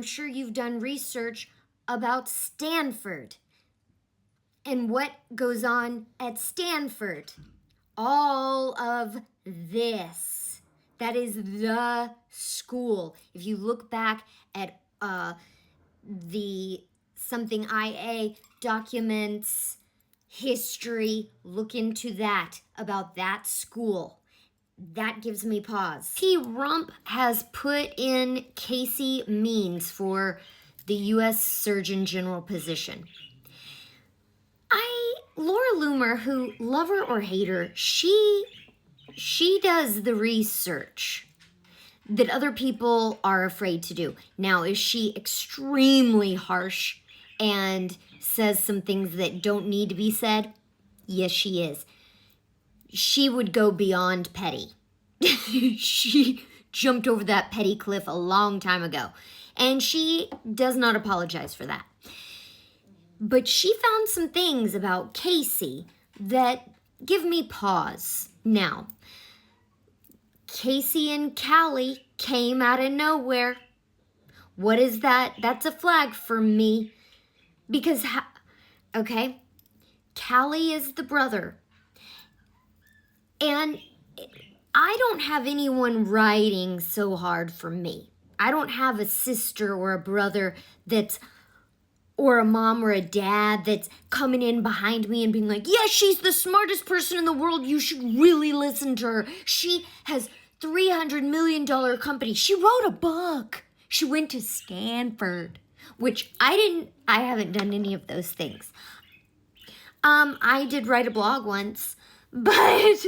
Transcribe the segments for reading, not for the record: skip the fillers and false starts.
sure you've done research about Stanford and what goes on at Stanford. All of this. That is the school. If you look back at the Something IA documents history, look into that, about that school. That gives me pause. P. Rump has put in Casey Means for the U.S. Surgeon General position. Laura Loomer, who, love her or hate her, she does the research that other people are afraid to do. Now, is she extremely harsh and says some things that don't need to be said? Yes, she is. She would go beyond petty. She jumped over that petty cliff a long time ago, and she does not apologize for that. But she found some things about Casey that give me pause. Now, Casey and Callie came out of nowhere. What is that? That's a flag for me. Because, okay, Callie is the brother. And I don't have anyone riding so hard for me. I don't have a sister or a brother or a mom or a dad that's coming in behind me and being like, yeah, she's the smartest person in the world. You should really listen to her. She has $300 million company. She wrote a book. She went to Stanford, which I haven't done any of those things. I did write a blog once, but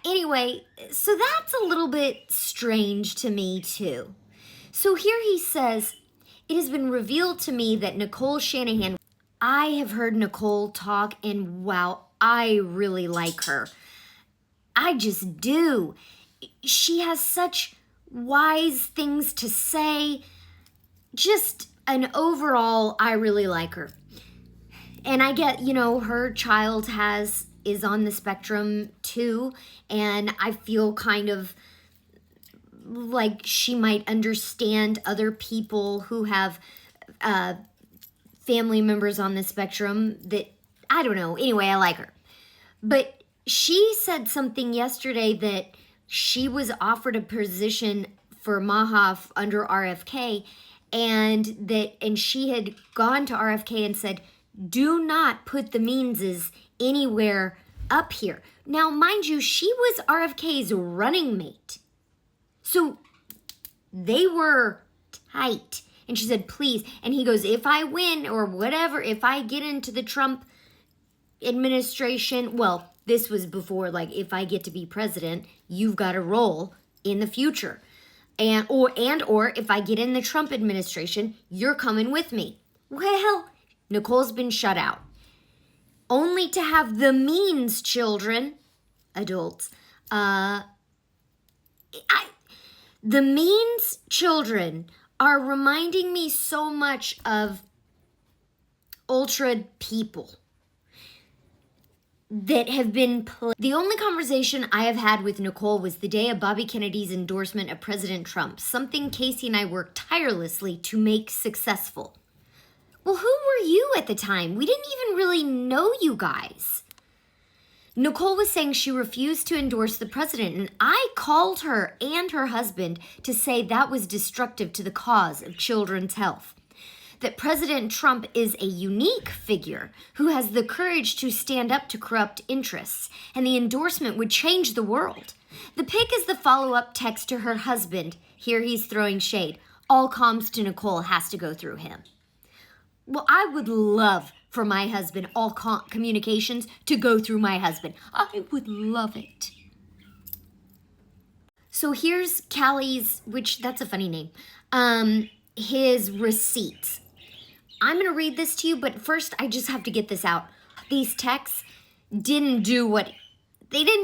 anyway, so that's a little bit strange to me too. So here he says, it has been revealed to me that Nicole Shanahan, I have heard Nicole talk, and wow, I really like her. I just do. She has such wise things to say. Just an overall, I really like her. And I get, her child is on the spectrum too, and I feel kind of like she might understand other people who have family members on the spectrum that, I don't know. Anyway, I like her. But she said something yesterday that she was offered a position for Mahaff under RFK, and she had gone to RFK and said, do not put the Meanses anywhere up here. Now, mind you, she was RFK's running mate. So they were tight. And she said, please. And he goes, if I win or whatever, if I get into the Trump administration, well, this was before, like, if I get to be president, you've got a role in the future. Or if I get in the Trump administration, you're coming with me. Well, Nicole's been shut out. Only to have the Means children, adults, the Means children are reminding me so much of ultra people that have been The only conversation I have had with Nicole was the day of Bobby Kennedy's endorsement of President Trump, something Casey and I worked tirelessly to make successful. Well, who were you at the time? We didn't even really know you guys. Nicole was saying she refused to endorse the president, and I called her and her husband to say that was destructive to the cause of children's health. That President Trump is a unique figure who has the courage to stand up to corrupt interests, and the endorsement would change the world. The pic is the follow-up text to her husband. Here he's throwing shade. All comms to Nicole has to go through him. Well, I would love for my husband, all communications, to go through my husband. I would love it. So here's Callie's, which that's a funny name, his receipts. I'm going to read this to you, but first I just have to get this out. These texts didn't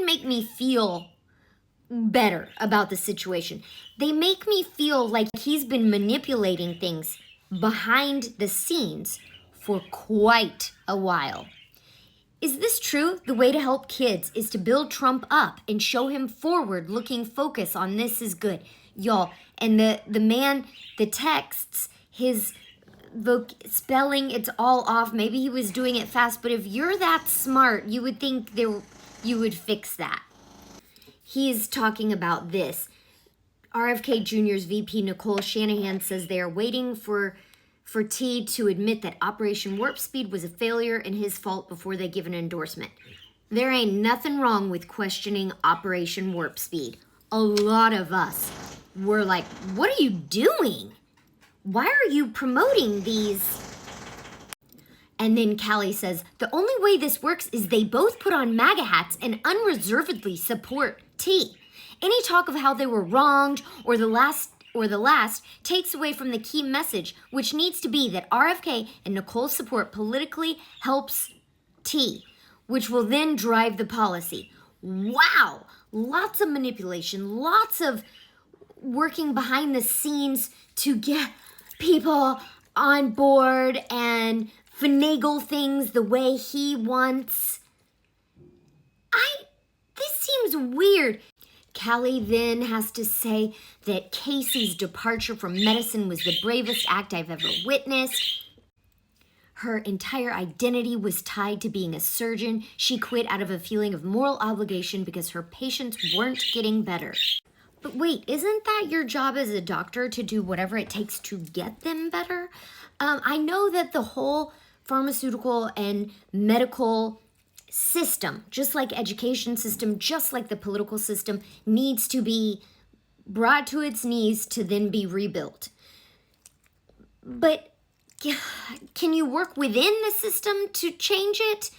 make me feel better about the situation. They make me feel like he's been manipulating things behind the scenes for quite a while. Is this true? The way to help kids is to build Trump up and show him forward-looking focus on this is good. Y'all, and the man, the texts, his spelling, it's all off. Maybe he was doing it fast, but if you're that smart, you would think you would fix that. He's talking about this. RFK Jr.'s VP Nicole Shanahan says they are waiting for T to admit that Operation Warp Speed was a failure and his fault before they give an endorsement. There ain't nothing wrong with questioning Operation Warp Speed. A lot of us were like, what are you doing? Why are you promoting these? And then Callie says, the only way this works is they both put on MAGA hats and unreservedly support T. Any talk of how they were wronged or the last takes away from the key message, which needs to be that RFK and Nicole's support politically helps T, which will then drive the policy. Wow! Lots of manipulation, lots of working behind the scenes to get people on board and finagle things the way he wants. This seems weird. Callie then has to say that Casey's departure from medicine was the bravest act I've ever witnessed. Her entire identity was tied to being a surgeon. She quit out of a feeling of moral obligation because her patients weren't getting better. But wait, isn't that your job as a doctor, to do whatever it takes to get them better? I know that the whole pharmaceutical and medical system, just like education system, just like the political system, needs to be brought to its knees to then be rebuilt. But can you work within the system to change it?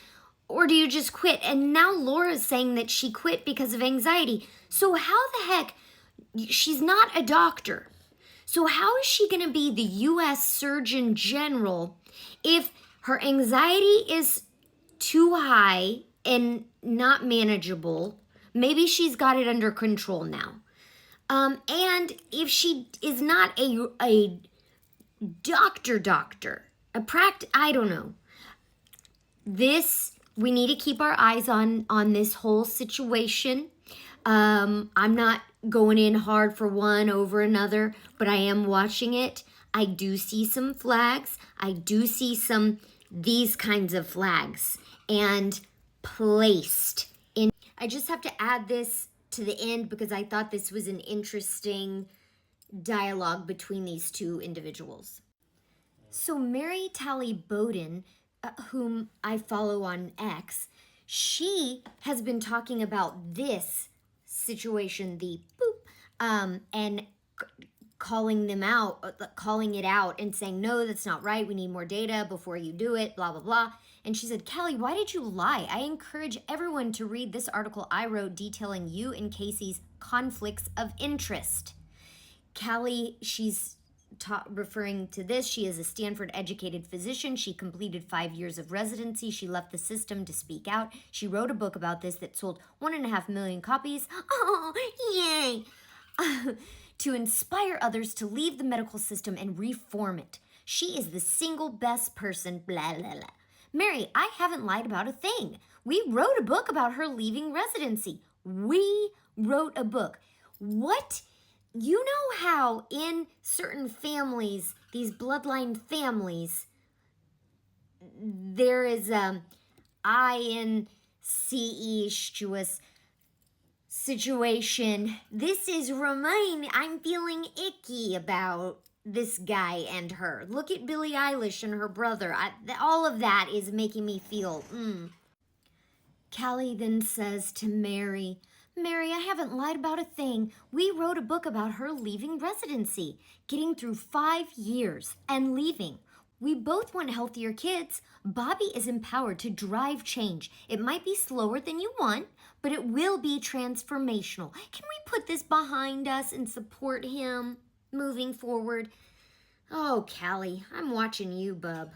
Or do you just quit? And now Laura's saying that she quit because of anxiety. So how the heck, she's not a doctor. So how is she going to be the U.S. Surgeon General if her anxiety is too high and not manageable? Maybe she's got it under control now. And if she is not a doctor, I don't know. We need to keep our eyes on this whole situation. I'm not going in hard for one over another, but I am watching it. I do see some flags. I do see these kinds of flags and placed in. I just have to add this to the end because I thought this was an interesting dialogue between these two individuals. So Mary Talley Bowden, whom I follow on X, she has been talking about this situation, the boop, and calling it out and saying, no, that's not right. We need more data before you do it, blah, blah, blah. And she said, Callie, why did you lie? I encourage everyone to read this article I wrote detailing you and Casey's conflicts of interest. Callie, she's referring to this. She is a Stanford-educated physician. She completed 5 years of residency. She left the system to speak out. She wrote a book about this that sold 1.5 million copies. Oh, yay! To inspire others to leave the medical system and reform it. She is the single best person, blah, blah, blah. Mary, I haven't lied about a thing. We wrote a book about her leaving residency. We wrote a book. What? You know how in certain families, these bloodline families, there is incestuous situation. This is reminding, I'm feeling icky about this guy and her. Look at Billie Eilish and her brother. All of that is making me feel, Callie then says to Mary, Mary, I haven't lied about a thing. We wrote a book about her leaving residency, getting through 5 years and leaving. We both want healthier kids. Bobby is empowered to drive change. It might be slower than you want, but it will be transformational. Can we put this behind us and support him moving forward? Oh, Callie, I'm watching you, bub.